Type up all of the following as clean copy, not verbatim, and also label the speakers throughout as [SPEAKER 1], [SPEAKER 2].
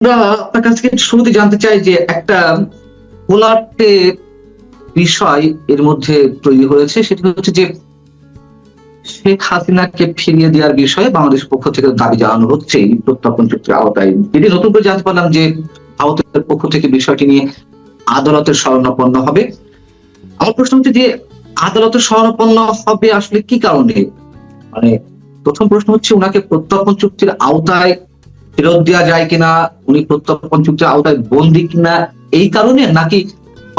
[SPEAKER 1] আমরা আপনার কাছ থেকে শুরুতে জানতে চাই যে একটা গোলাটে বিষয় এর মধ্যে তৈরি হয়েছে, সেটা হচ্ছে যে শেখ হাসিনাকে ফিরিয়ে দেওয়ার বিষয়ে বাংলাদেশ পক্ষ থেকে দাবি জানানো হচ্ছে এই প্রত্যর্পণ চুক্তির আওতায়। এটি নতুন করে জানতে পারলাম যে ভারতের পক্ষ থেকে বিষয়টি নিয়ে আদালতের শরণাপন্ন হবে। আমার প্রশ্ন হচ্ছে যে আদালতের শরণাপন্ন হবে আসলে কি কারণে? মানে প্রথম প্রশ্ন হচ্ছে উনাকে প্রত্যর্পণ চুক্তির আওতায় ফেরত দেওয়া যায় কিনা, উনি প্রত্যর্পণ চুক্তির আওতায় বন্দী কিনা, এই কারণে, নাকি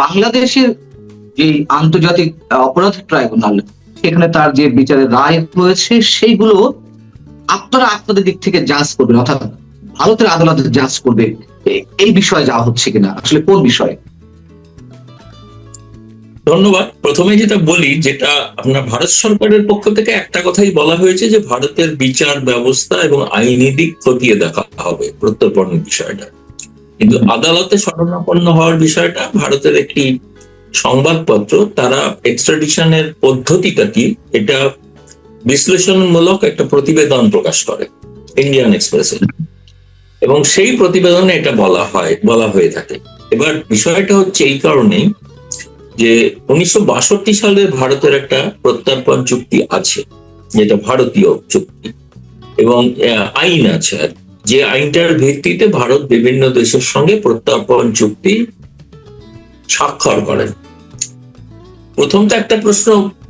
[SPEAKER 1] বাংলাদেশের যে আন্তর্জাতিক অপরাধ ট্রাইব্যুনাল সেখানে তার যে বিচারের রায় রয়েছে সেইগুলো আপনারা আপনাদের দিক থেকে জাজ করবেন, অর্থাৎ ভারতের আদালত জাজ করবে এই বিষয়ে যাওয়া হচ্ছে কিনা, আসলে কোন বিষয়ে?
[SPEAKER 2] ধন্যবাদ। প্রথমে যেটা বলি, যেটা আপনার ভারত সরকারের পক্ষ থেকে একটা কথাই বলা হয়েছে যে ভারতের বিচার ব্যবস্থা এবং আইনি দিক খতিয়ে দেখা হবে প্রত্যর্পণের বিষয়টা। কিন্তু আদালতে শরণাপন্ন হওয়ার বিষয়টা ভারতের একটি সংবাদপত্র, তারা এক্সট্রাডিশনের পদ্ধতিটা কি এটা বিশ্লেষণমূলক একটা প্রতিবেদন প্রকাশ করে ইন্ডিয়ান এক্সপ্রেসে, এবং সেই প্রতিবেদনে এটা বলা হয়ে থাকে। এবার বিষয়টা হচ্ছে এই কারণেই যে 1962 সালে ভারতের একটা প্রত্যর্পণ চুক্তি আছে, যেটা ভারতীয় চুক্তি, এবং আইন আছে, যে আইনটার ভিত্তিতে ভারত বিভিন্ন দেশের সঙ্গে প্রত্যর্পণ চুক্তি স্বাক্ষর করেন। প্রথম তো একটা প্রশ্ন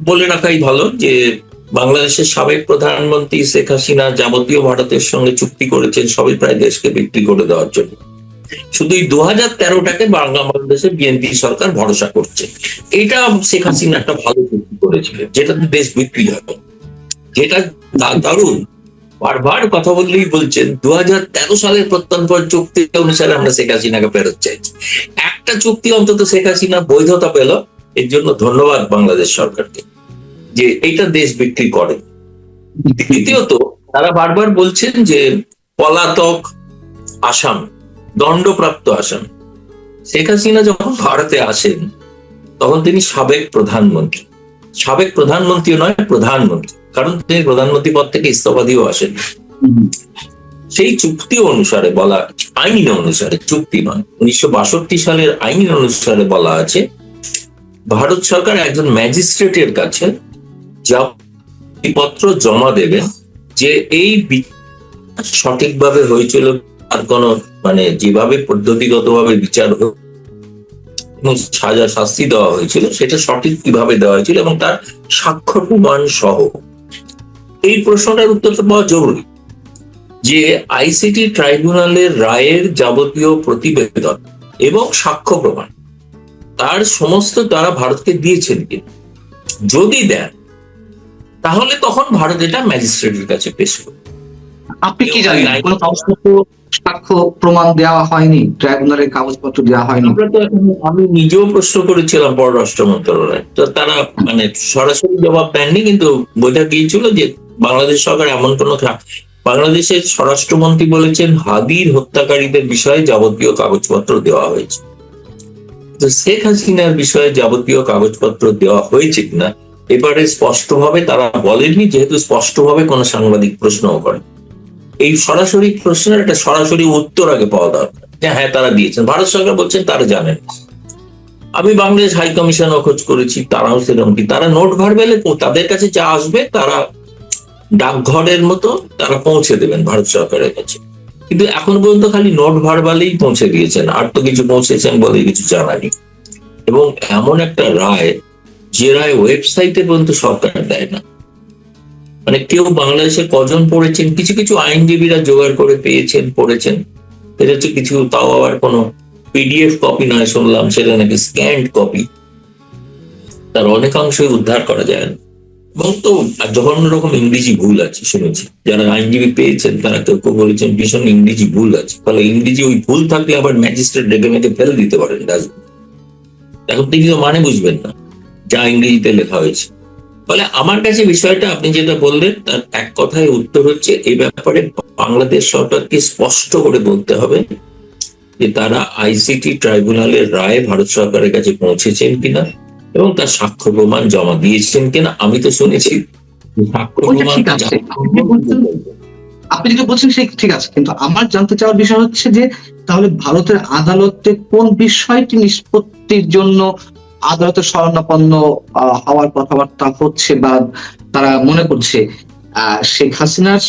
[SPEAKER 2] বলে রাখাই ভালো যে বাংলাদেশের সাবেক প্রধানমন্ত্রী শেখ হাসিনা যাবতীয় ভারতের সঙ্গে চুক্তি করেছেন সবই প্রায় দেশকে বিক্রি করে দেওয়ার জন্য। শুধু 2013টাকে বাংলাদেশে বিএনপি সরকার ভরসা করছে। এটা শেখ হাসিনা একটা ভালো চুক্তি করেছিলেন, যেটাতে দেশ বিক্রি হবে, যেটা দারুণ। বারবার কথা বললেই বলছেন 2013 সালের প্রত্যর্পণ চুক্তি অনুসারে আমরা শেখ হাসিনাকে ফেরত চাইছি। একটা চুক্তি অন্তত শেখ হাসিনা বৈধতা পেল, এর জন্য ধন্যবাদ বাংলাদেশ সরকারকে যে এইটা দেশ বিক্রি করে। দ্বিতীয়ত, তারা বারবার বলছেন যে পলাতক আসামি, দণ্ডপ্রাপ্ত আসামি। শেখ হাসিনা যখন ভারতে আসেন তখন তিনি সাবেক প্রধানমন্ত্রী নয়, প্রধানমন্ত্রী, কারণ তিনি প্রধানমন্ত্রী পদ থেকে ইস্তফা দিয়েও আসেন। সেই চুক্তি অনুসারে বলা, আইন অনুসারে, চুক্তি নয়, 1962 সালের আইন অনুসারে বলা আছে ভারত সরকার একজন ম্যাজিস্ট্রেটের কাছে পত্র জমা দেবেন যে এই সঠিকভাবে হয়েছিল, আর কোন যেভাবে পদ্ধতিগতভাবে বিচার সাজা শাস্তি দেওয়া হয়েছিল সেটা সঠিক কিভাবে দেওয়া হয়েছিল এবং তার সাক্ষ্য প্রমাণ সহ। এই প্রশ্নটার উত্তর পাওয়া জরুরি যে আইসিটি ট্রাইব্যুনালের রায়ের যাবতীয় প্রতিবেদন এবং সাক্ষ্য প্রমাণ তার সমস্ত তারা ভারতকে দিয়েছেন কিনা। যদি দেন তাহলে তখন ভারত এটা ম্যাজিস্ট্রেটের কাছে পেশ করবে।
[SPEAKER 1] আপনি কি জানেন কোনো কাগজপত্র, সাক্ষ্য প্রমাণ দেওয়া হয়নি, ট্রাইব্যুনালের কাগজপত্র দেওয়া হয়নি?
[SPEAKER 2] আমি নিজেও প্রশ্ন করেছিলাম পররাষ্ট্র মন্ত্রণালয়, তো তারা সরাসরি জবাব দেননি, কিন্তু বোঝা গিয়েছিল যে বাংলাদেশ সরকার এমন কোনো, বাংলাদেশের স্বরাষ্ট্রমন্ত্রী বলেছেন হাদির হত্যাকারীদের বিষয়ে যাবতীয় কাগজপত্র দেওয়া হয়েছে। তো শেখ হাসিনার বিষয়ে যাবতীয় কাগজপত্র দেওয়া হয়েছে কিনা এবারে স্পষ্টভাবে তারা বলেননি, যেহেতু স্পষ্টভাবে কোনো সাংবাদিক প্রশ্নও করেন। এই সরাসরি প্রশ্নের একটা সরাসরি উত্তর আগে পাওয়া দরকার যে হ্যাঁ তারা দিয়েছেন। ভারত সরকার বলছেন তারা জানেন। আমি বাংলাদেশ হাই কমিশনও খোঁজ করেছি, তারাও সেরকম কি, তারা নোট ভার্বেলে তাদের কাছে যা আসবে তারা ডাকঘরের মতো তারা পৌঁছে দেবেন ভারত সরকারের কাছে, কিন্তু এখন পর্যন্ত খালি নোট ভার্বালেই পৌঁছে দিয়েছেন, আর তো কিছু পৌঁছেছেন বলে কিছু জানানি। এবং এমন একটা রায়, যে রায় ওয়েবসাইটে পর্যন্ত সরকার দেয় না, কেউ বাংলাদেশে কজন পড়েছেন, কিছু কিছু আইনজীবীরা জোগাড় করে পেয়েছেন, পড়েছেন, এটা হচ্ছে কিছু, তাও আবার কোনো পিডিএফ কপি নয়, শুনলাম সেটা নাকি স্ক্যান্ড কপি, তার অনেকাংশই উদ্ধার করা যায় না। এবং তো জঘন্য রকম ইংরেজি ভুল আছে শুনেছি, যারা আইনজীবী পেয়েছেন তারা কেউ কেউ বলেছেন ভীষণ ইংরেজি ভুল আছে, ফলে ইংরেজি ওই ভুল থাকলে আবার ম্যাজিস্ট্রেট ডেকে মেকে ফেলে দিতে পারেন ডাস্টবিন। এখন তিনি তো বুঝবেন না যা ইংরেজিতে লেখা হয়েছে। ফলে আমার কাছে বিষয়টা আপনি যেটা বললেন তার এক কথায় উত্তর হচ্ছে এই ব্যাপারে বাংলাদেশ সরকারকে স্পষ্ট করে বলতে হবে যে তারা আইসিটি ট্রাইব্যুনালের রায় ভারত সরকারের কাছে পৌঁছেছেন কিনা এবং তার সাক্ষ্য প্রমাণ জমা দিয়েছেন কিনা। আমি তো শুনেছি সাক্ষ্য প্রমাণ,
[SPEAKER 1] আপনি যেটা বলছেন সেই ঠিক আছে, কিন্তু আমার জানতে চাওয়ার বিষয় হচ্ছে যে তাহলে ভারতের আদালতে কোন বিষয়টি নিষ্পত্তির জন্য আদালতের শরণাপন্ন হওয়ার কথাবার্তা হচ্ছে বা তারা মনে করছে শেখ হাসিনার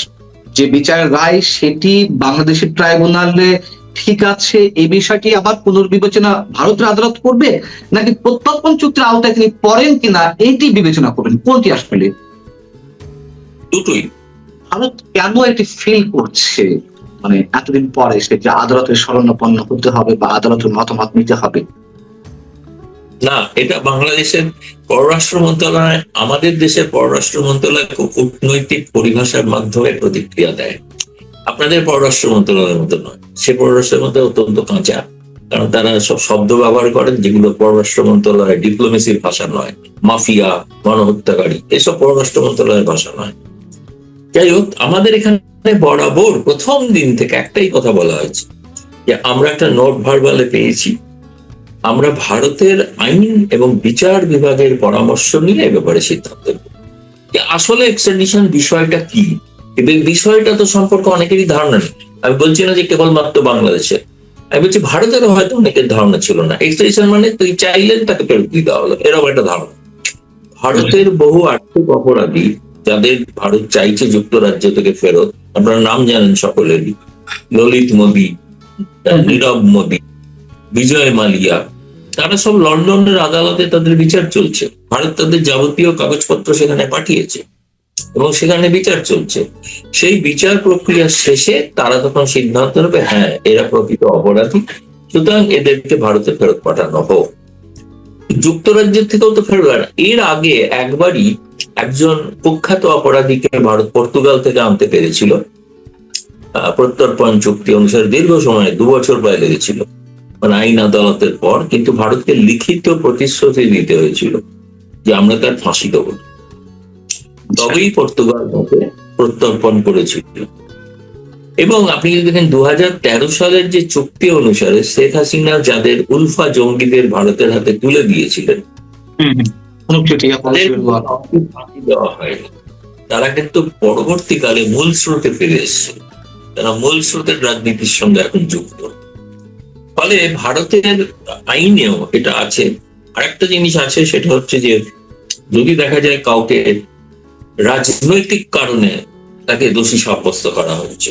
[SPEAKER 1] যে বিচারের রায় সেটি বাংলাদেশের ট্রাইব্যুনালে ঠিক আছে, এই বিষয়টি আবার পুনর্বিবেচনা ভারতের আদালত করবে, নাকি প্রত্যর্পণ চুক্তির আওতায় তিনি পড়েন কিনা এইটি বিবেচনা করবেন, কোনটি আসলে?
[SPEAKER 2] দুটোই।
[SPEAKER 1] ভারত কেন এটি ফিল করছে মানে এতদিন পরে সে যে আদালতের শরণাপন্ন হতে হবে বা আদালতের মতামত নিতে হবে?
[SPEAKER 2] না, এটা বাংলাদেশের পররাষ্ট্র মন্ত্রণালয়, আমাদের দেশের পররাষ্ট্র মন্ত্রণালয় কূটনৈতিক পরিভাষার মাধ্যমে প্রতিক্রিয়া দেয়। আপনাদের পররাষ্ট্র মন্ত্রণালয়ের মতো নয়, সে পররাষ্ট্রের মধ্যে অত্যন্ত কাঁচা, কারণ তারা সব শব্দ ব্যবহার করেন যেগুলো পররাষ্ট্র মন্ত্রণালয়ের ডিপ্লোমেসির ভাষা নয়। মাফিয়া, গণহত্যাকারী, এসব পররাষ্ট্র মন্ত্রণালয়ের ভাষা নয়। যাই হোক, আমাদের এখানে বরাবর প্রথম দিন থেকে একটাই কথা বলা হয়েছে যে আমরা একটা নোট ভার্বালে পেয়েছি, আমরা ভারতের আইন এবং বিচার বিভাগের পরামর্শ নিয়ে এ ব্যাপারে সিদ্ধান্ত নেব। আসলে এক্সট্রাডিশন বিষয়টা কি, এবং বিষয়টা তো সম্পর্কে অনেকেরই ধারণা নেই। আমি বলছি না যে কেবলমাত্র বাংলাদেশে, আমি বলছি ভারতেরও হয়তো অনেকের ধারণা ছিল না। এক্সট্রাডিশন মানে তুই চাইলেন তাকে ফেরত দিয়ে দেওয়া হলো, এরকম একটা ধারণা। ভারতের বহু আর্থিক অপরাধী যাদের ভারত চাইছে যুক্তরাজ্য থেকে ফেরত, আপনারা নাম জানেন সকলেরই, ললিত মোদী, নীরব মোদী, বিজয় মালিয়া, তারা সব লন্ডনের আদালতে তাদের বিচার চলছে। ভারত তাদের যাবতীয় কাগজপত্র সেখানে পাঠিয়েছে এবং সেখানে বিচার চলছে। সেই বিচার প্রক্রিয়া শেষে তারা তখন সিদ্ধান্ত নেবে, হ্যাঁ এরা প্রকৃত অপরাধী, সুতরাং এদেরকে ভারতে ফেরত পাঠানো হোক। যুক্তরাজ্যের থেকেও তো ফেরত না। এর আগে একবারই একজন কুখ্যাত অপরাধীকে ভারত পর্তুগাল থেকে আনতে পেরেছিল, প্রত্যর্পণ চুক্তি অনুসারে দীর্ঘ সময় 2 বছর প্রায় লেগেছিল, মানে আইন আদালতের পর। কিন্তু ভারতকে লিখিত প্রতিশ্রুতি দিতে হয়েছিল যে আমরা তার ফাঁসি দেব, তবেই পর্তুগাল তাকে প্রত্যর্পণ করেছিল। এবং আপনি যদি দেখেন 2013 সালের যে চুক্তি অনুসারে শেখ হাসিনা যাদের উলফা জঙ্গিদের ভারতের হাতে তুলে দিয়েছিলেন দেওয়া হয়নি, তারা কিন্তু পরবর্তীকালে মূল স্রোতে ফিরে এসছে, তারা মূল স্রোতের রাজনীতির সঙ্গে এখন যুক্ত। ফলে ভারতের আইনেও এটা আছে। আরেকটা জিনিস আছে, সেটা হচ্ছে যে যদি দেখা যায় কাউকে রাজনৈতিক কারণে তাকে দোষী সাব্যস্ত করা হচ্ছে,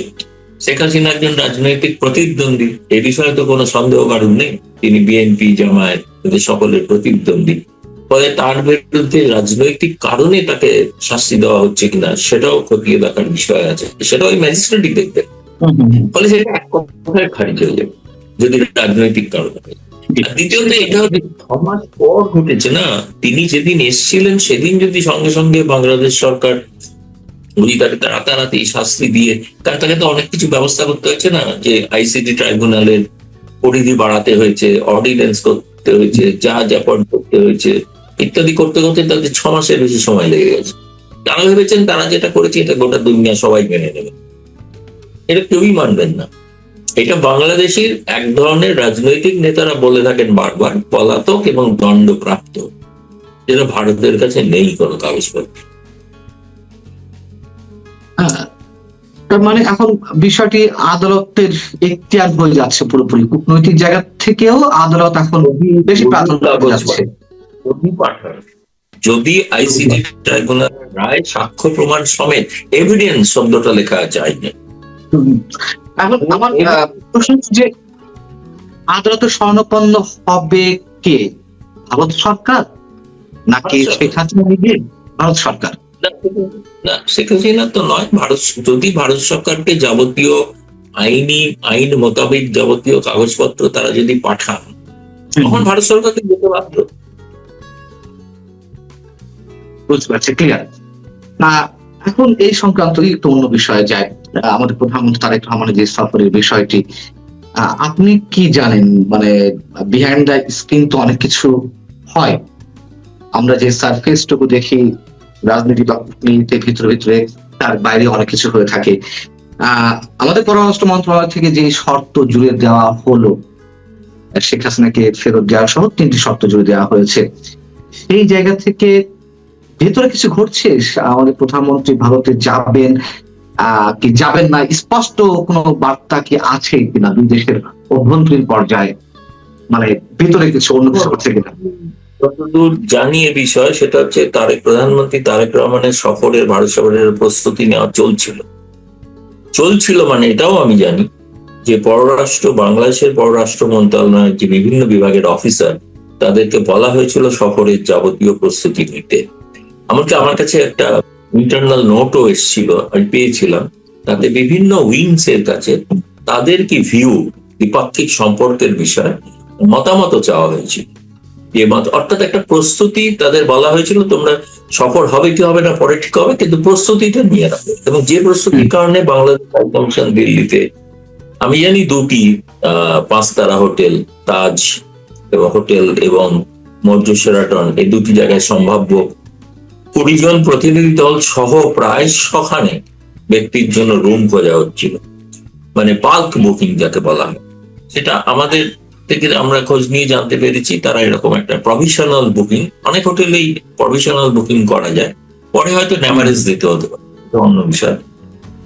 [SPEAKER 2] শেখ হাসিনা একজন রাজনৈতিক প্রতিদ্বন্দ্বী, এ বিষয়ে তো কোনো সন্দেহ কারণ নেই, তিনি বিএনপি জামায়াত এদের সকলের প্রতিদ্বন্দ্বী। ফলে তার বিরুদ্ধে রাজনৈতিক কারণে তাকে শাস্তি দেওয়া হচ্ছে কিনা সেটাও খতিয়ে দেখার বিষয় আছে, সেটা ওই ম্যাজিস্ট্রেটই দেখবে। ফলে সেটা এক কথায় খারিজ হয়ে যাবে যদি রাজনৈতিক কারণে। দ্বিতীয়ত, এটা 6 মাস পর ঘটেছে না, তিনি যেদিন এসেছিলেন সেদিন যদি সঙ্গে সঙ্গে বাংলাদেশ সরকার উনি তাকে রাতারাতি শাস্তি দিয়ে, কারণ তাকে তো অনেক কিছু ব্যবস্থা করতে হয়েছে না, যে আইসিটি ট্রাইব্যুনালের পরিধি বাড়াতে হয়েছে, অর্ডিন্যান্স করতে হয়েছে, যা করতে হয়েছে ইত্যাদি করতে করতে তাদের 6 মাসের বেশি সময় লেগে গেছে। তারা ভেবেছেন তারা যেটা করেছে এটা গোটা দুনিয়া সবাই মেনে নেবে, এটা কেউই মানবেন না। এটা বাংলাদেশের এক ধরনের রাজনৈতিক নেতারা বলে থাকেন বারবার, পলাতক এবং দণ্ডপ্রাপ্ত, যেটা ভারতের কাছে নেই কোনো কাগজপত্র।
[SPEAKER 1] তার মানে এখন বিষয়টি আদালতের এখতিয়ার হয়ে যাচ্ছে পুরোপুরি, কূটনৈতিক জায়গা থেকেও আদালত এখন বেশি প্রাধান্য যাচ্ছে।
[SPEAKER 2] যদি আইসিটি ট্রাইব্যুনাল রায় সাক্ষ্য প্রমাণ সমেত এভিডেন্স শব্দটা লেখা যায় না।
[SPEAKER 1] এখন আমার প্রশ্ন যে আদালতের শরণাপন্ন হবে কে, ভারত সরকার নাকি শেখ হাসিনা নিজে? ভারত সরকার
[SPEAKER 2] না, শেখ হাসিনা তো নয়। যদি ভারত সরকারকে যাবতীয় আইন মোতাবেক যাবতীয় কাগজপত্র তারা যদি পাঠান, তখন ভারত সরকারকে যেতে বাধ্য।
[SPEAKER 1] বুঝতে পারছি, ক্লিয়ার। না, এখন এই সংক্রান্ত একটু অন্য বিষয়ে যায়, আমাদের প্রধানমন্ত্রী তারেক রহমানের যে সফরের বিষয়টি, আপনি কি জানেন? মানে বিহাইন্ড দ্য স্ক্রিন তো অনেক কিছু হয়, আমরা যে সারফেসটুকু দেখি রাজনীতি বা কূটনীতির ভিতরে ভিতরে, তার বাইরে অনেক কিছু হয়ে থাকে। আমাদের পররাষ্ট্র মন্ত্রণালয় থেকে যে শর্ত জুড়ে দেওয়া হলো, শেখ হাসিনাকে ফেরত দেওয়া সহ 3টি শর্ত জুড়ে দেওয়া হয়েছে, সেই জায়গা থেকে ভেতরে কিছু ঘটছে। আমাদের প্রধানমন্ত্রী ভারতে যাবেন, কি যাবেন না, স্পষ্ট কোনো বার্তা কি আছে কিনা দুই দেশের অভ্যন্তরীণ পর্যায়ে, মানে ভিতরে কিছু অন্য কিছু হচ্ছে কিনা?
[SPEAKER 2] যতদূর জানি এ বিষয় সেটা হচ্ছে প্রধানমন্ত্রী তারেক রহমানের সফরের, ভারত সফরের প্রস্তুতি নেওয়া চলছিল মানে এটাও আমি জানি যে বাংলাদেশের পররাষ্ট্র মন্ত্রণালয়ের যে বিভিন্ন বিভাগের অফিসার তাদেরকে বলা হয়েছিল সফরের যাবতীয় প্রস্তুতি নিতে। এমনকি আমার কাছে একটা ইন্টারনাল নোটও এসেছিল, আমি পেয়েছিলাম, তাতে বিভিন্ন উইংস এর কাছে তাদের কি ভিউ, দ্বিপাক্ষিক সম্পর্কের বিষয়ে মতামত চাওয়া হয়েছিল। অর্থাৎ একটা প্রস্তুতি তাদের বলা হয়েছিল, তোমরা সফর হবে কি হবে না পরে ঠিক হবে, কিন্তু প্রস্তুতিটা নিয়ে রাখবে। এবং যে প্রস্তুতির কারণে বাংলাদেশ হাই কমিশন দিল্লিতে, আমি জানি 2টি 5 তারা হোটেল, তাজ এবং হোটেল এবং মৌর্য শেরাটন, এই 2টি জায়গায় সম্ভাব্য 20 জন প্রতিনিধি দল সহ প্রায় 100 ব্যক্তির জন্য রুম খোঁজা হচ্ছিল, মানে বাল্ক বুকিং যাকে বলা হয়। সেটা আমাদের থেকে আমরা খোঁজ নিয়ে জানতে পেরেছি তারা এরকম একটা প্রভিশনাল বুকিং, অনেক হোটেলেই প্রভিশনাল বুকিং করা যায়, পরে হয়তো ন্যামারেজ দিতে হতে পারে, অন্য বিষয়।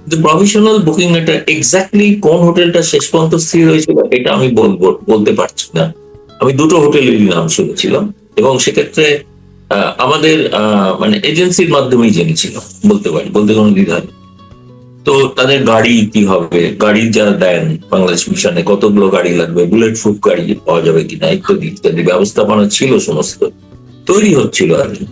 [SPEAKER 2] কিন্তু প্রভিশনাল বুকিং এটা এক্স্যাক্টলি কোন হোটেলটা শেষ পর্যন্ত স্থির হয়েছিল এটা আমি বলতে পারছি না। আমি 2টো হোটেলের নাম শুনেছিলাম এবং সেক্ষেত্রে আমাদের মানে এজেন্সির মাধ্যমেই জেনেছিলাম, বলতে কোনো দ্বিধা নেই। তো তাদের গাড়ি কি হবে, গাড়ি যারা দেন বাংলাদেশ মিশনে কতগুলো গাড়ি লাগবে, বুলেট প্রুফ গাড়ি পাওয়া যাবে কিনা ইত্যাদি ইত্যাদি ব্যবস্থাপনা ছিল, সমস্ত তৈরি হচ্ছিল আর কি।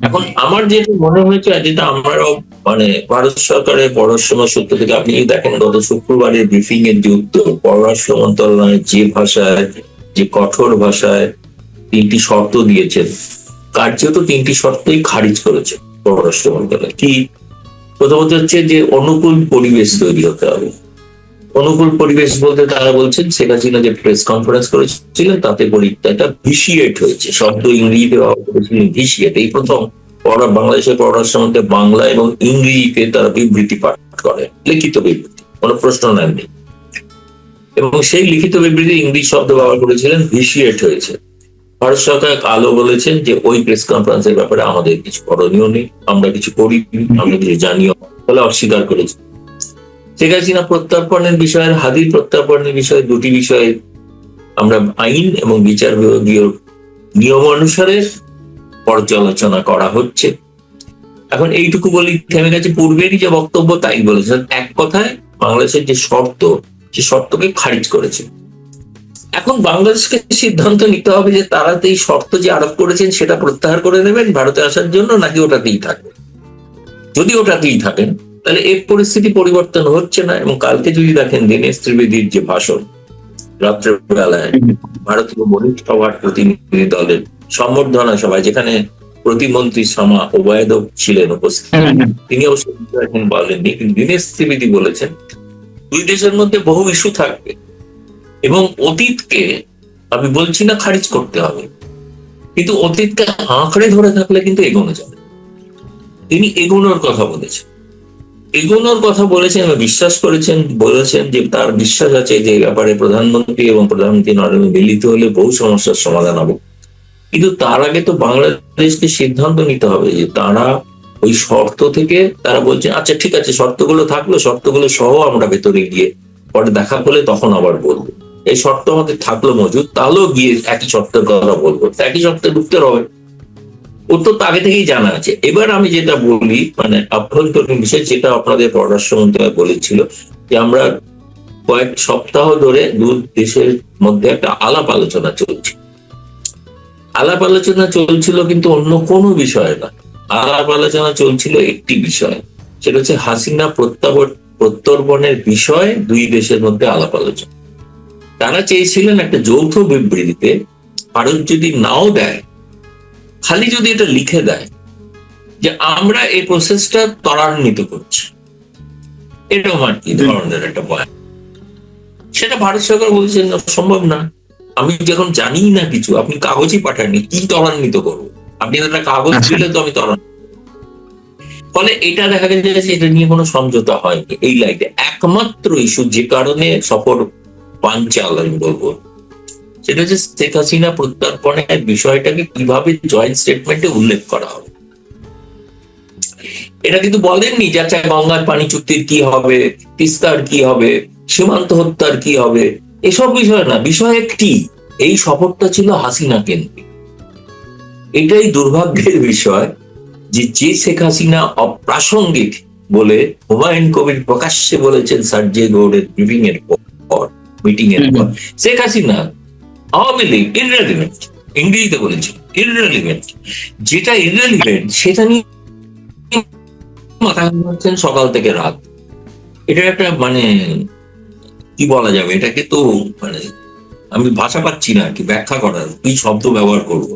[SPEAKER 2] এখন আমার যেটা মনে হয়েছে, যেটা আমরাও মানে ভারত সরকারের পররাষ্ট্র সূত্র থেকে আপনি দেখেন গত শুক্রবারের ব্রিফিং এর যে উত্তর, পররাষ্ট্র মন্ত্রণালয় যে ভাষায়, যে কঠোর ভাষায় 3টি শর্ত দিয়েছেন, কার্যত 3টি শর্তই খারিজ করেছে পররাষ্ট্র মন্ত্রণালয়। কি? প্রথমত হচ্ছে যে অনুকূল পরিবেশ তৈরি হতে হবে। অনুকূল পরিবেশ বলতে তারা বলছেন শেখ হাসিনা যে প্রেস কনফারেন্স করেছিলেন তাতে পরিত্যাগটা ভিসিয়েট হয়েছে, শব্দ ইংরেজিতে ব্যবহার করেছিলেন ভিসিয়েট। এই প্রথম বাংলাদেশের পররাষ্ট্রমন্ত্রী বাংলা এবং ইংরেজিতে তারা বিবৃতি পাঠ করে, লিখিত বিবৃতি, কোনো প্রশ্ন নেননি, এবং সেই লিখিত বিবৃতি ইংরেজি শব্দ ব্যবহার করেছিলেন, ভিসিয়েট হয়েছে। ভারত সরকার আলো বলেছেন যে ওই প্রেস কনফারেন্সের ব্যাপারে আমাদের কিছু করণীয় নেই, আমরা কিছু করিনি, আমরা কিছু জানিও, বলে অস্বীকার করেছে। শেখ হাসিনা প্রত্যর্পণের বিষয়ের, হাদির প্রত্যর্পণের বিষয়ে 2টি বিষয়ে আমরা আইন এবং বিচার বিভাগীয় নিয়ম অনুসারে পর্যালোচনা করা হচ্ছে। এখন এইটুকু বলি থেমে গেছে, পূর্বেরই যে বক্তব্য তাই বলেছেন। এক কথায় বাংলাদেশের যে শর্ত, সে শর্তকে খারিজ করেছে। এখন বাংলাদেশকে সিদ্ধান্ত নিতে হবে যে তারা এই শর্ত যে আরোপ করেছেন সেটা প্রত্যাহার করে নেবেন ভারতে আসার জন্য, নাকি ওটাতেই থাকবেন। যদি ওটাতেই থাকেন তাহলে এই পরিস্থিতি পরিবর্তন হচ্ছে না। এবং কালকে যদি দেখেন দীনেশ ত্রিবেদীর যে ভাষণ রাত্রেবেলায় ভারতীয় বণিক সভার প্রতিনিধি দলের সম্বর্ধনা সভায়, যেখানে প্রতিমন্ত্রী শামা ওবায়দও ছিলেন উপস্থিত, তিনি অবশ্য এখন বলেননি, কিন্তু দীনেশ ত্রিবেদী বলেছেন 2 দেশের মধ্যে বহু ইস্যু থাকবে এবং অতীতকে, আমি বলছি না খারিজ করতে হবে, কিন্তু অতীতকে আঁকড়ে ধরে থাকলে কিন্তু এগোনো যাবে। তিনি এগোনোর কথা বলেছেন এবং বিশ্বাস বলেছেন যে তার বিশ্বাস আছে যে এই ব্যাপারে প্রধানমন্ত্রী এবং প্রধানমন্ত্রী নরেন্দ্র মিলিত হলে বহু সমস্যার সমাধান হবে। কিন্তু তার আগে তো বাংলাদেশকে সিদ্ধান্ত নিতে হবে যে তারা ওই শর্ত থেকে, তারা বলছেন আচ্ছা ঠিক আছে শর্তগুলো থাকলো, শর্তগুলো সহ আমরা ভেতরে গিয়ে পরে দেখা করলে তখন আবার বলবো, এই শর্ত আমাদের থাকলো মজুদ, তাহলেও গিয়ে একই শর্তের কথা বলবো, একই শর্তে ঢুকতে হবে। উত্তর তো আগে থেকেই জানা আছে। এবার আমি যেটা বলি, মানে আভ্যন্তরীণ বিষয়, যেটা আপনাদের পররাষ্ট্র মন্ত্রণালয় বলেছিল যে আমরা কয়েক সপ্তাহ ধরে 2 দেশের মধ্যে একটা আলাপ আলোচনা চলছিল, কিন্তু অন্য কোনো বিষয় না। আলাপ আলোচনা চলছিল একটি বিষয়, সেটা হচ্ছে হাসিনা প্রত্যর্পণের বিষয়ে 2 দেশের মধ্যে আলাপ আলোচনা। তারা চেয়েছিলেন একটা যৌথ বিবৃতিতে ভারত যদি নাও দেয়, খালি যদি এটা লিখে দেয় যে আমরা এই প্রসেসটা ত্বরান্বিত করছি, এরকম আর কি ধরনের একটা বয়ান, সেটা ভারত সরকার বলছেন সম্ভব না। আমি যখন জানি না কিছু, আপনি কাগজই পাঠাননি, কি ত্বরান্বিত করবো? আপনি একটা কাগজ দিলে তো আমি ত্বরান্বিত। ফলে এটা দেখা গেছে এটা নিয়ে কোনো সমঝোতা হয়নি। এই লাইটে একমাত্র ইস্যু যে কারণে সফর পাঞ্চাল আমি বলবো, সেটা হচ্ছে শেখ হাসিনা প্রত্যর্পণের বিষয়টাকে কিভাবে জয়েন্ট স্টেটমেন্টে উল্লেখ করা হবে। এটা কিন্তু বলেননি যে আচ্ছা গঙ্গার পানি চুক্তির কি হবে, তিস্তার কি হবে, সীমান্ত হত্যার কি হবে, এসব বিষয় না। বিষয় একটি, এই সফরটা ছিল হাসিনা কেন্দ্রিক। এটাই দুর্ভাগ্যের বিষয় যে শেখ হাসিনা অপ্রাসঙ্গিক বলে হুমায়ুন কবির প্রকাশ্যে বলেছেন সার্জে গৌড়ের ব্রিফিং এর পর, মিটিং এর পর, শেখ হাসিনা আওয়ামী লীগ ইররেলিভেন্ট, ইংরেজিতে বলেছেন ইররেলিভেন্ট। যেটা ইররেলিভেন্ট সেটা নিয়ে মাথা ঘামাচ্ছেন সকাল থেকে রাত। এটা একটা মানে কি বলা যাবে, এটাকে তো মানে আমি ভাষা পাচ্ছি না কি ব্যাখ্যা করার, কি শব্দ ব্যবহার করব।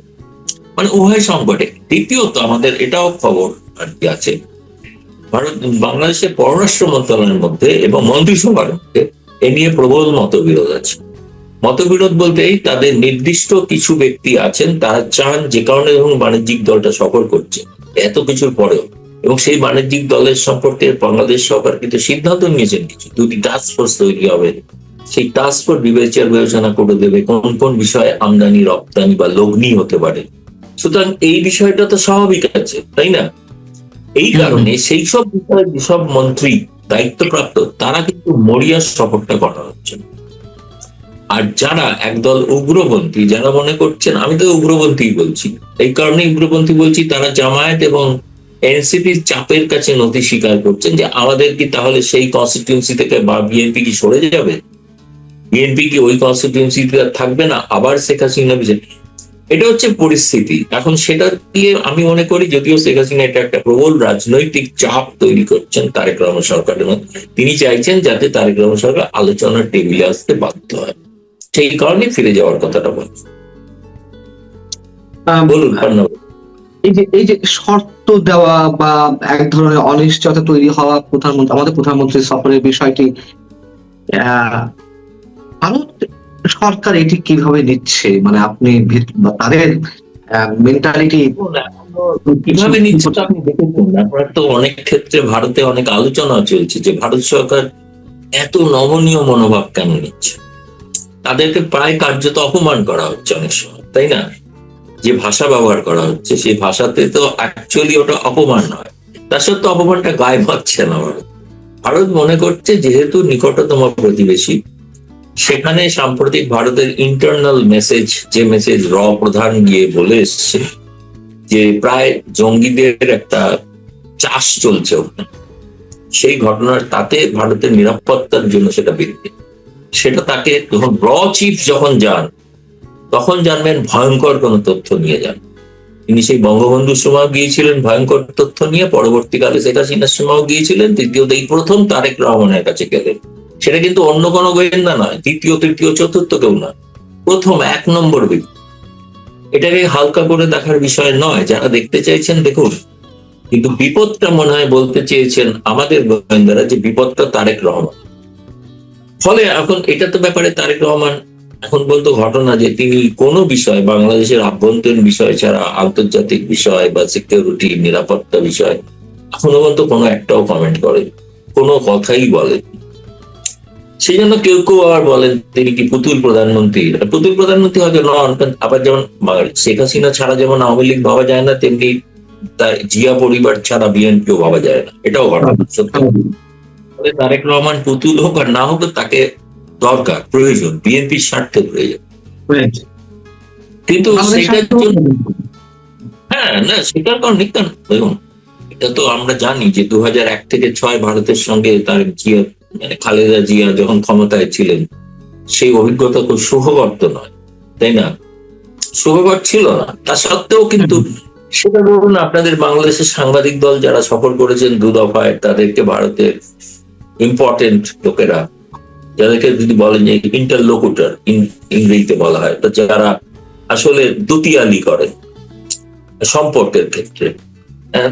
[SPEAKER 2] মানে উভয় সংকটে। দ্বিতীয়ত আমাদের এটাও খবর আর কি আছে, ভারত বাংলাদেশের পররাষ্ট্র মন্ত্রণালয়ের মধ্যে এবং মন্ত্রিসভার মধ্যে এ নিয়ে প্রবল মতবিরোধ আছে। মতবিরোধ বলতেই তাদের নির্দিষ্ট কিছু ব্যক্তি আছেন, তারা চান যে কারণে এবং বাণিজ্যিক দলটা সফর করছে এত কিছুর পরেও, এবং সেই বাণিজ্যিক দলের সম্পর্কে বাংলাদেশ সরকার কিন্তু সিদ্ধান্ত নিয়েছেন কিছু, দুটি টাস্ক ফোর্স তৈরি হবে, সেই টাস্ক ফোর্স বিবেচনা করে দেবে কোন কোন বিষয়ে আমদানি রপ্তানি বা লগ্নি হতে পারে। সুতরাং এই বিষয়টা তো স্বাভাবিক আছে, তাই না? এই কারণে সেই সব বিষয়ে যেসব মন্ত্রী দায়িত্বপ্রাপ্ত তারা কিন্তু মরিয়া সফরটা করা হচ্ছে। আর যারা একদল উগ্রপন্থী, যারা মনে করছেন, আমি তো উগ্রপন্থী বলছি, এই কারণে উগ্রপন্থী বলছি, তারা জামায়াত এবং এনসিপির চাপের কাছে নথি স্বীকার করছেন যে আমাদের কি তাহলে সেই কনস্টিটিউন্সি থেকে বা বিএনপি কি সরে যাবে, বিএনপি কি ওই কনস্টিটিউন্সিতে থাকবে না, আবার শেখ হাসিনা বিষয়। এটা হচ্ছে পরিস্থিতি এখন। সেটা দিয়ে আমি মনে করি, যদিও শেখ হাসিনা এটা একটা প্রবল রাজনৈতিক চাপ তৈরি করছেন তারেক রহমান সরকারের মধ্যে, তিনি চাইছেন যাতে তারেক রহমান সরকার আলোচনার টেবিলে আসতে বাধ্য হয়, সেই কারণে ফিরে যাওয়ার কথাটা বলছি। বলুন।
[SPEAKER 1] এই যে শর্ত দেওয়া বা এক ধরনের অনিশ্চয়তা তৈরি হওয়া আমাদের প্রধানমন্ত্রী সফরের বিষয়টি, ভারত সরকার এটি কিভাবে নিচ্ছে, মানে আপনি তাদের মেন্টালিটি
[SPEAKER 2] কিভাবে নিচ্ছে আপনি দেখেছেন? আপনার তো অনেক ক্ষেত্রে ভারতে অনেক আলোচনা চলছে যে ভারত সরকার এত নমনীয় মনোভাব কেন নিচ্ছে। তাদেরকে প্রায় কার্যত অপমান করা হচ্ছে অনেক সময়, তাই না? যে ভাষা ব্যবহার করা হচ্ছে সেই ভাষাতে তো অ্যাকচুয়ালি ওটা অপমান নয়, তার সত্ত্বেও অপমানটা গায়ে পাচ্ছে না। ভারত মনে করছে যেহেতু নিকটতম প্রতিবেশী, সেখানে সাম্প্রতিক ভারতের ইন্টারনাল মেসেজ, যে মেসেজ প্রধান গিয়ে বলে এসছে যে প্রায় জঙ্গিদের একটা চাষ চলছে ওখানে, সেই ঘটনার তাতে ভারতের নিরাপত্তার জন্য সেটা বৃদ্ধি, সেটা তাকে যখন চিফ যখন যান তখন জানবেন ভয়ঙ্কর কোন তথ্য নিয়ে যান। তিনি সেই বঙ্গবন্ধুর সময় গিয়েছিলেন ভয়ঙ্কর তথ্য নিয়ে, পরবর্তীকালে শেখ হাসিনার সময় গিয়েছিলেন, তৃতীয়ত এই প্রথম তারেক রহমানের কাছে গেলেন। সেটা কিন্তু অন্য কোনো গোয়েন্দা নয়, তৃতীয় তৃতীয় চতুর্থ কেউ নয়, প্রথম 1 নম্বর ব্যক্তি। এটাকে হালকা করে দেখার বিষয় নয়, যারা দেখতে চাইছেন দেখুন, কিন্তু বিপদটা মনে হয় বলতে চেয়েছেন আমাদের গোয়েন্দারা যে বিপদটা তারেক রহমান। ফলে এখন এটা তো ব্যাপারে তারেক রহমান এখন বলতো ঘটনা যে তিনি কোনো বিষয়, বাংলাদেশের আভ্যন্তরীণ বিষয় ছাড়া আন্তর্জাতিক বিষয় বা সিকিউরিটি নিরাপত্তা বিষয় এখনো পর্যন্ত কোনো একটাও কমেন্ট করেন, কোনো কথাই বলেন। সেই জন্য কেউ কেউ আবার বলেন তিনি কি পুতুল প্রধানমন্ত্রী। পুতুল প্রধানমন্ত্রী হয়তো নন, আবার যেমন শেখ হাসিনা ছাড়া যেমন আওয়ামী লীগ ভাবা যায় না, তেমনি তার জিয়া পরিবার ছাড়া বিএনপিও ভাবা যায় না, এটাও ঘটনা সত্য। তারেক রহমান পুতুল হোক আর না হোক, তাকে দরকার, প্রয়োজন, বিএনপির স্বার্থে প্রয়োজন। কিন্তু সেটার জন্য হ্যাঁ না, সেটার কারণ নিতাম দেখুন, এটা তো আমরা জানি যে 2001 থেকে 2006 ভারতের সঙ্গে তার জিয়া মানে খালেদা জিয়া যখন ক্ষমতায় ছিলেন, সেই অভিজ্ঞতা খুব সুখকর তো নয়, তাই না? সুখকর ছিল না। তা সত্ত্বেও কিন্তু সেটা বলুন, আপনাদের বাংলাদেশের সাংবাদিক দল যারা সফর করেছেন 2 দফায়, তাদেরকে ভারতের ইম্পর্টেন্ট লোকেরা, যাদেরকে যদি বলেন যে ইন্টারলোকুটার ইংরেজিতে বলা হয়, তো যারা আসলে দুতিয়ালি করে সম্পর্কের ক্ষেত্রে,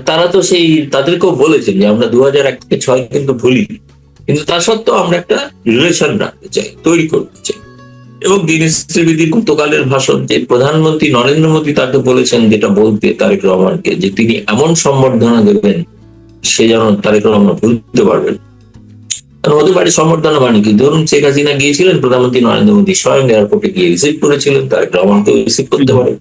[SPEAKER 2] তারা তো সেই তাদেরকেও বলেছেন যে আমরা 2001 থেকে 2006 কিন্তু ভুলি, কিন্তু তা সত্ত্বেও আমরা একটা রিলেশন রাখতে চাই, তৈরি করতে চাই। এবং দীনেশ ত্রিবেদীর গতকালের ভাষণ, যে প্রধানমন্ত্রী নরেন্দ্র মোদী তাকে বলেছেন যেটা বলতে তারেক রহমানকে, যে তিনি এমন সম্বর্ধনা দেবেন সে যেন তারেক রহমান ভুলতে পারবেন। হতে পারে সম্বর্ধনা মানে কি, ধরুন শেখ হাসিনা গিয়েছিলেন, প্রধানমন্ত্রী নরেন্দ্র মোদী স্বয়ং এয়ারপোর্টে গিয়ে রিসিভ করেছিলেন, তারেক রহমানকে রিসিভ করতে পারে।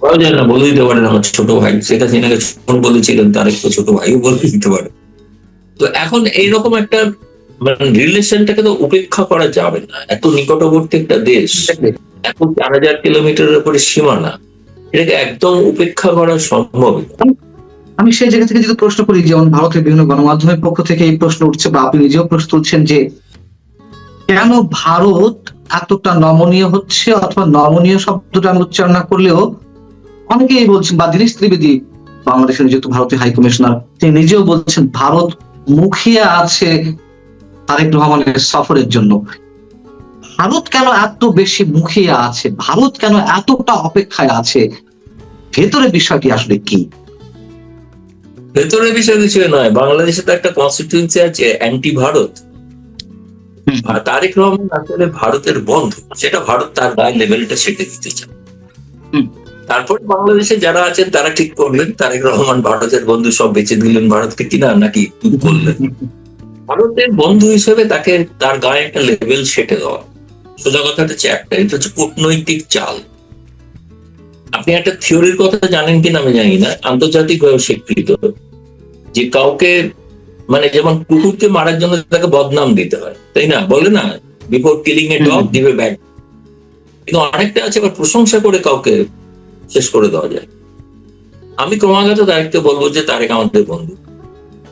[SPEAKER 2] বলা যায় না, বলে দিতে পারেন আমার ছোট ভাই, শেখ হাসিনাকে যখন বলেছিলেন তার একটু ছোট ভাইও বলে দিতে পারে। তো এখন এইরকম একটা মানে রিলেশনটাকে তো উপেক্ষা করা যাবে না, এত নিকটবর্তী একটা দেশ, এখন 4000 কিলোমিটারের উপরে সীমানা, এটাকে একদম উপেক্ষা করা সম্ভব না।
[SPEAKER 1] আমি সেই জায়গা থেকে যদি প্রশ্ন করি, যেমন ভারতের বিভিন্ন গণমাধ্যমের পক্ষ থেকে এই প্রশ্ন উঠছে বা আপনি নিজেও প্রশ্ন তুলছেন যে কেন ভারত এতটা নমনীয় হচ্ছে, অথবা নমনীয় শব্দটা আমি উচ্চারণ না করলেও অনেকেই বলছেন, বা দীনেশ ত্রিবেদী বাংলাদেশের নিযুক্ত ভারতীয় হাই কমিশনার, তিনি নিজেও বলছেন ভারত মুখিয়ে আছে তারেক রহমানের সফরের জন্য। ভারত কেন এত বেশি মুখিয়ে আছে, ভারত কেন এতটা অপেক্ষায় আছে, ভেতরের বিষয়টি আসলে কি?
[SPEAKER 2] ভেতরের বিষয় কিছু নয়, বাংলাদেশে তো একটা কনস্টিটিউয়েন্সি আছে অ্যান্টি ভারত। আর তারেক রহমান আসলে ভারতের বন্ধু, সেটা ভারত তার গায়ে লেভেলটা সেটে দিতে চায়। তারপর বাংলাদেশে যারা আছেন তারা ঠিক করলেন তারেক রহমান ভারতের বন্ধু, সব বেঁচে দিলেন ভারতকে কিনা, নাকি কি করলেন। ভারতের বন্ধু হিসেবে তাকে তার গায়ে একটা লেভেল সেটে দেওয়া, সোজা কথাটা হচ্ছে একটা, এটা হচ্ছে কূটনৈতিক চাল। আপনি একটা থিওরির কথা জানেন কিনা আমি জানি না, আন্তর্জাতিকভাবে স্বীকৃত, যে কাউকে মানে যেমন কুকুরকে মারার জন্য তাকে বদনাম দিতে হয়, তাই না, বলে না, before killing a dog give a bad. কিন্তু অনেকটা আছে আবার প্রশংসা করে কাউকে শেষ করে দেওয়া যায়। আমি ক্রমাগত তারেককে বলবো যে তারেক আমাদের বন্ধু,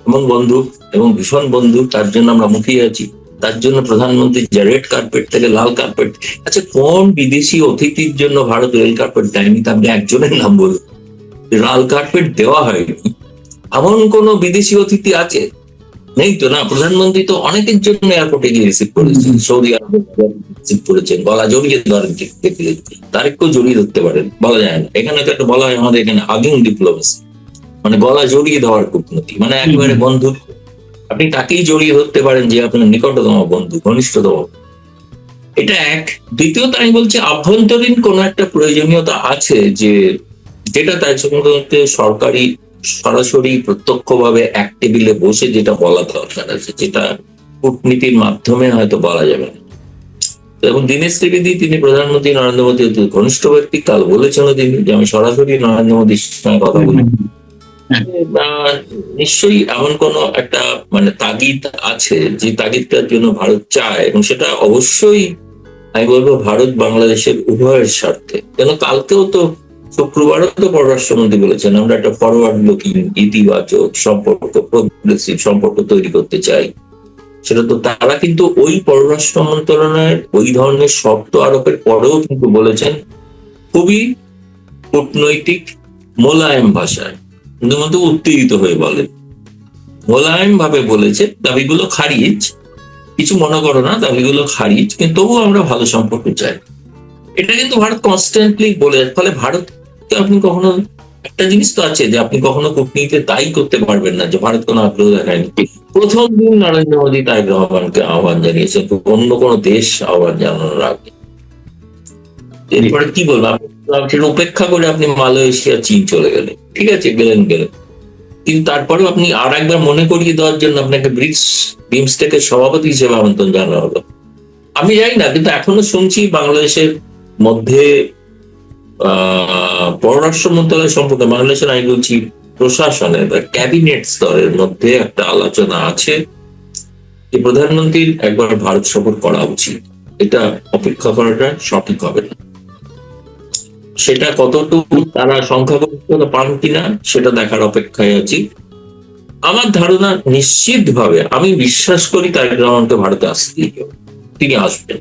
[SPEAKER 2] এবং বন্ধু এবং ভীষণ বন্ধু, তার জন্য আমরা মুখিয়ে আছি। তার জন্য প্রধানমন্ত্রী যে রেড কার্পেট থেকে লাল কার্পেট, আচ্ছা কোন বিদেশি অতিথির জন্য ভারত রেল কার্পেট দেয়নি, তা আপনি একজনের নাম বলুন। লাল কার্পেট দেওয়া হয়নি এমন কোন বিদেশি অতিথি আছে? নেই তো না। প্রধানমন্ত্রী তো অনেকের জন্য এয়ারপোর্টে গিয়ে রিসিভ করেছেন, সৌদি আরবে রিসিভ করেছেন, গলা জড়িয়ে ধরেন, দেখলে তারেককেও জড়িয়ে ধরতে পারেন, বলা যায় না। এখানে তো একটা বলা হয় আমাদের এখানে হাগিং ডিপ্লোমেসি, মানে গলা জড়িয়ে দেওয়ার কূটনীতি, মানে একেবারে বন্ধু, আপনি তাকেই জড়িয়ে ধরতে পারেন যে আপনার নিকটতম বন্ধু, ঘনিষ্ঠতম। এটা এক। দ্বিতীয়ত আমি বলছি আভ্যন্তরীণ কোন একটা প্রয়োজনীয়তা আছে, যে যেটা তার সঙ্গে সরকারি সরাসরি প্রত্যক্ষভাবে এক টেবিলে বসে যেটা বলা দরকার আছে, যেটা কূটনীতির মাধ্যমে হয়তো বলা যাবে না। এবং দীনেশ ত্রিবেদী, তিনি প্রধানমন্ত্রী নরেন্দ্র মোদীর ঘনিষ্ঠ ব্যক্তি, কাল বলেছেন তিনি যে আমি সরাসরি নরেন্দ্র মোদীর সঙ্গে কথা বলি। নিশ্চয়ই এমন কোন একটা মানে তাগিদ আছে, যে তাগিদটার জন্য ভারত চায়, এবং সেটা অবশ্যই আমি বলবো ভারত বাংলাদেশের উভয়ের স্বার্থে। কেন কালকেও তো, শুক্রবারও তো পররাষ্ট্রমন্ত্রী বলেছেন আমরা একটা ফরওয়ার্ড লুকিং, ইতিবাচক সম্পর্ক, প্রোগ্রেসিভ সম্পর্ক তৈরি করতে চাই। সেটা তো তারা কিন্তু ওই পররাষ্ট্র মন্ত্রণালয়ের ওই ধরনের শর্ত আরোপের পরেও কিন্তু বলেছেন খুবই কূটনৈতিক মোলায়েম ভাষায়, কিন্তু উত্তেজিত হয়ে বলে, মোলায়েম ভাবে বলেছে দাবিগুলো খারিজ, কিছু মনে করো না, দাবিগুলো খারিজ, কিন্তু তবুও আমরা ভালো সম্পর্ক চাই। এটা কিন্তু ভারত কনস্ট্যান্টলি বলে। ফলে ভারতকে আপনি কখনো, একটা জিনিস তো আছে যে আপনি কখনো কূটনীতিতে তাই করতে পারবেন না যে ভারত কোনো আগ্রহ দেখায়নি। প্রথম দিন নরেন্দ্র মোদী তারেক রহমানকে আহ্বান জানিয়েছেন, অন্য কোনো দেশ আহ্বান জানানোর আগে। এরপরে কি বলবো, সেটা উপেক্ষা করে আপনি মালয়েশিয়া, চীন চলে গেলেন, ঠিক আছে, গেলেন। কিন্তু তারপরেও আপনি আর একবার মনে করিয়ে দেওয়ার জন্য আপনাকে বিমস্টেকের সভাপতি হিসেবে আমন্ত্রণ জানানো হলো। আমি জানি না, কিন্তু এখনো শুনছি বাংলাদেশের মধ্যে পররাষ্ট্র মন্ত্রণালয় সম্পর্কে বাংলাদেশের, আমি বলছি প্রশাসনের বা ক্যাবিনেট স্তরের মধ্যে একটা আলোচনা আছে যে প্রধানমন্ত্রীর একবার ভারত সফর করা উচিত। এটা অপেক্ষা করাটা সঠিক হবে না। সেটা কতটুকু তারা সংখ্যাগরিষ্ঠতা পান কিনা সেটা দেখার অপেক্ষায় আছি। আমার ধারণা নিশ্চিতভাবে আমি বিশ্বাস করি তারেক রহমানকে ভারতে আসতেই হবে, তিনি আসবেন।